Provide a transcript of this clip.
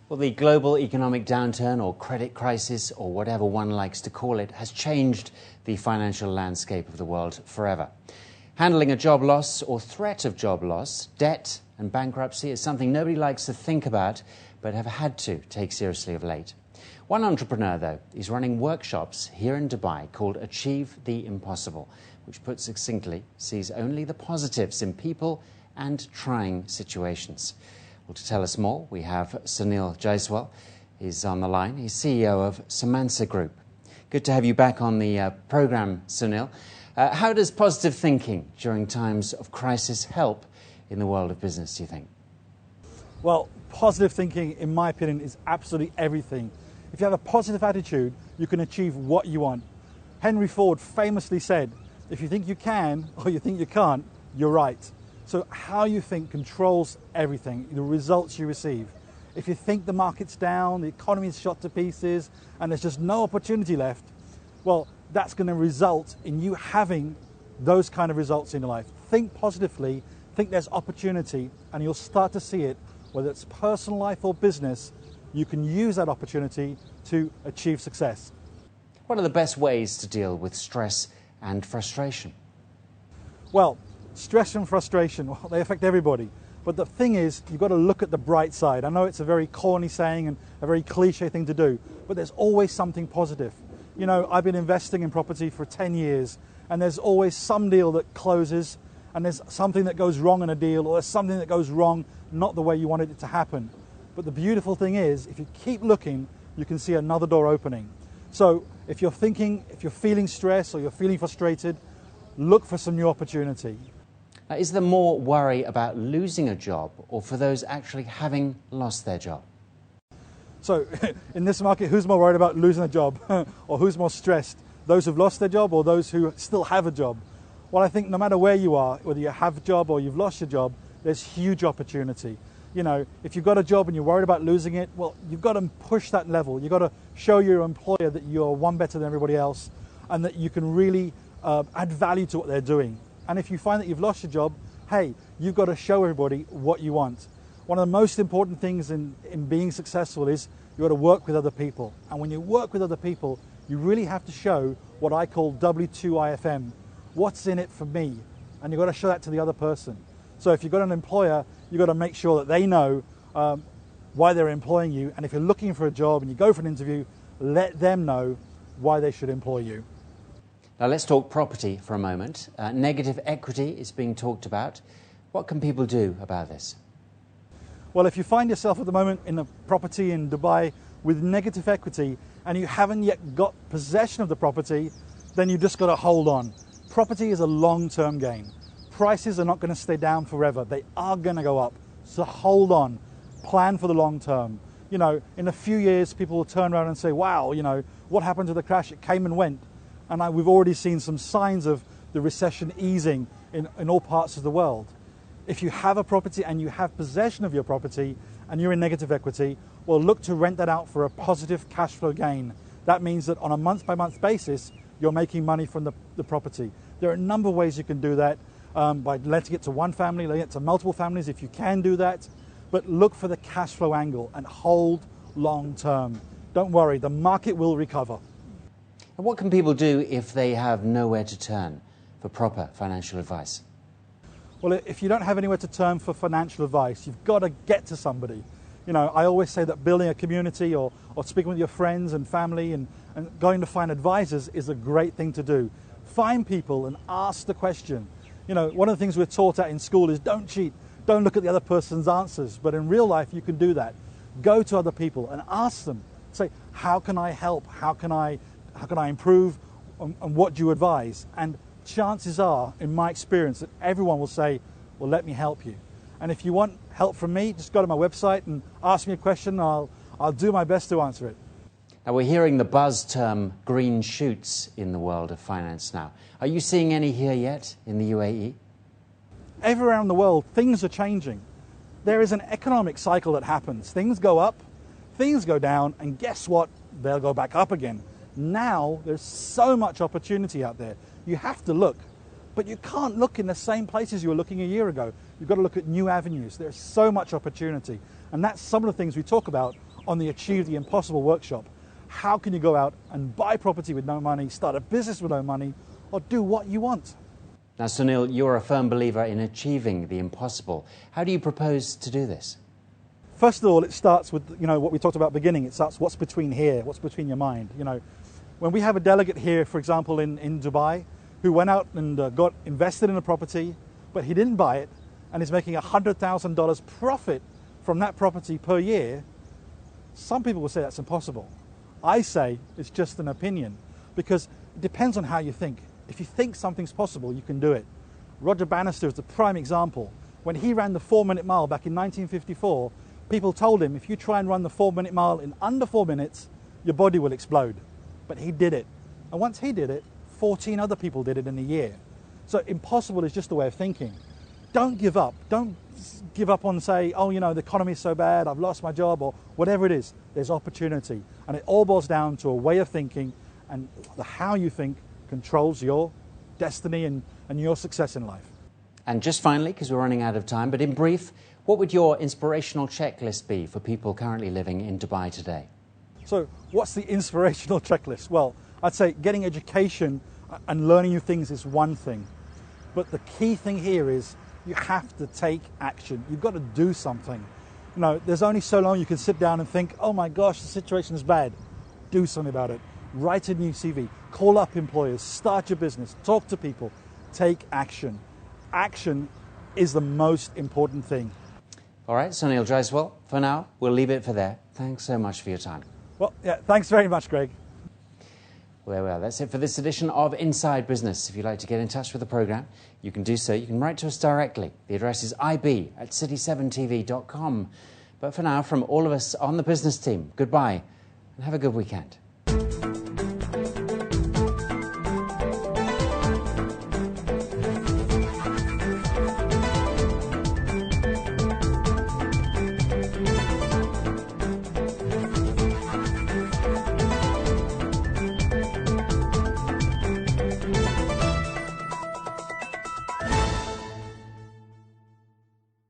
Well, the global economic downturn or credit crisis, or whatever one likes to call it, has changed the financial landscape of the world forever. Handling a job loss or threat of job loss, debt and bankruptcy is something nobody likes to think about, but have had to take seriously of late. One entrepreneur, though, is running workshops here in Dubai called Achieve the Impossible, which put succinctly sees only the positives in people and trying situations. Well, to tell us more, we have SunilJaiswal. He's on the line. He's CEO of Samansa Group. Good to have you back on the program, Sunil. How does positive thinking during times of crisis help in the world of business, do you think? Well, positive thinking, in my opinion, is absolutely everything. If you have a positive attitude, you can achieve what you want. Henry Ford famously said, if you think you can or you think you can't, you're right. So how you think controls everything, the results you receive. If you think the market's down, the economy is shot to pieces, and there's just no opportunity left, well, that's going to result in you having those kind of results in your life. Think positively, think there's opportunity, and you'll start to see it, whether it's personal life or business. You can use that opportunity to achieve success. What are the best ways to deal with stress and frustration? Well, stress and frustration, well, they affect everybody. But the thing is, you've got to look at the bright side. I know it's a very corny saying and a very cliche thing to do, but there's always something positive. You know, I've been investing in property for 10 years, and there's always some deal that closes, and there's something that goes wrong in a deal, or there's something that goes wrong, not the way you wanted it to happen. But the beautiful thing is, if you keep looking, you can see another door opening. So if you're feeling stressed or you're feeling frustrated, look for some new opportunity. Now, is there more worry about losing a job or for those actually having lost their job? So in this market, who's more worried about losing a job or who's more stressed? Those who've lost their job or those who still have a job? Well, I think no matter where you are, whether you have a job or you've lost your job, there's huge opportunity. You know, if you've got a job and you're worried about losing it, well, you've got to push that level. You've got to show your employer that you're one better than everybody else and that you can really add value to what they're doing. And if you find that you've lost your job, hey, you've got to show everybody what you want. One of the most important things in being successful is you've got to work with other people. And when you work with other people, you really have to show what I call W2IFM. What's in it for me? And you've got to show that to the other person. So if you've got an employer, you've got to make sure that they know why they're employing you. And if you're looking for a job and you go for an interview, let them know why they should employ you. Now let's talk property for a moment. Negative equity is being talked about. What can people do about this? Well, if you find yourself at the moment in a property in Dubai with negative equity and you haven't yet got possession of the property, then you've just got to hold on. Property is a long-term game. Prices are not going to stay down forever. They are going to go up. So hold on. Plan for the long term. You know, in a few years, people will turn around and say, wow, you know, what happened to the crash? It came and went. And we've already seen some signs of the recession easing in all parts of the world. If you have a property and you have possession of your property and you're in negative equity, well, look to rent that out for a positive cash flow gain. That means that on a month-by-month basis, you're making money from the property. There are a number of ways you can do that. By letting it to one family, letting it to multiple families if you can do that. But look for the cash flow angle and hold long term. Don't worry, the market will recover. And what can people do if they have nowhere to turn for proper financial advice? Well, if you don't have anywhere to turn for financial advice, you've got to get to somebody. You know, I always say that building a community or speaking with your friends and family and going to find advisors is a great thing to do. Find people and ask the question. You know, one of the things we're taught at in school is don't cheat, don't look at the other person's answers. But in real life, you can do that. Go to other people and ask them. Say, how can I help? How can I improve? And what do you advise? And chances are, in my experience, that everyone will say, well, let me help you. And if you want help from me, just go to my website and ask me a question. I'll do my best to answer it. Now, we're hearing the buzz term green shoots in the world of finance now. Are you seeing any here yet in the UAE? Everywhere around the world, things are changing. There is an economic cycle that happens. Things go up, things go down, and guess what? They'll go back up again. Now, there's so much opportunity out there. You have to look, but you can't look in the same places you were looking a year ago. You've got to look at new avenues. There's so much opportunity. And that's some of the things we talk about on the Achieve the Impossible workshop. How can you go out and buy property with no money, start a business with no money, or do what you want? Now, Sunil, you're a firm believer in achieving the impossible. How do you propose to do this? First of all, it starts with, what we talked about at the beginning. It starts what's between here, what's between your mind. When we have a delegate here, for example, in Dubai, who went out and got invested in a property, but he didn't buy it, and is making $100,000 profit from that property per year, some people will say that's impossible. I say it's just an opinion, because it depends on how you think. If you think something's possible, you can do it. Roger Bannister is the prime example. When he ran the 4-minute mile back in 1954, people told him, if you try and run the 4-minute mile in under 4 minutes, your body will explode. But he did it. And once he did it, 14 other people did it in a year. So impossible is just a way of thinking. Don't give up. Don't give up on, say, oh, the economy is so bad, I've lost my job, or whatever it is. There's opportunity. And it all boils down to a way of thinking, and how you think controls your destiny and your success in life. And just finally, because we're running out of time, but in brief, what would your inspirational checklist be for people currently living in Dubai today? So what's the inspirational checklist? Well, I'd say getting education and learning new things is one thing. But the key thing here is you have to take action. You've got to do something. There's only so long you can sit down and think, oh my gosh, the situation is bad. Do something about it. Write a new CV. Call up employers. Start your business. Talk to people. Take action. Action is the most important thing. All right, SunilJaiswal, for now, we'll leave it for there. Thanks so much for your time. Well, yeah, thanks very much, Greg. Well, there we are. That's it for this edition of Inside Business. If you'd like to get in touch with the programme, you can do so. You can write to us directly. The address is ib@city7tv.com. But for now, from all of us on the business team, goodbye and have a good weekend.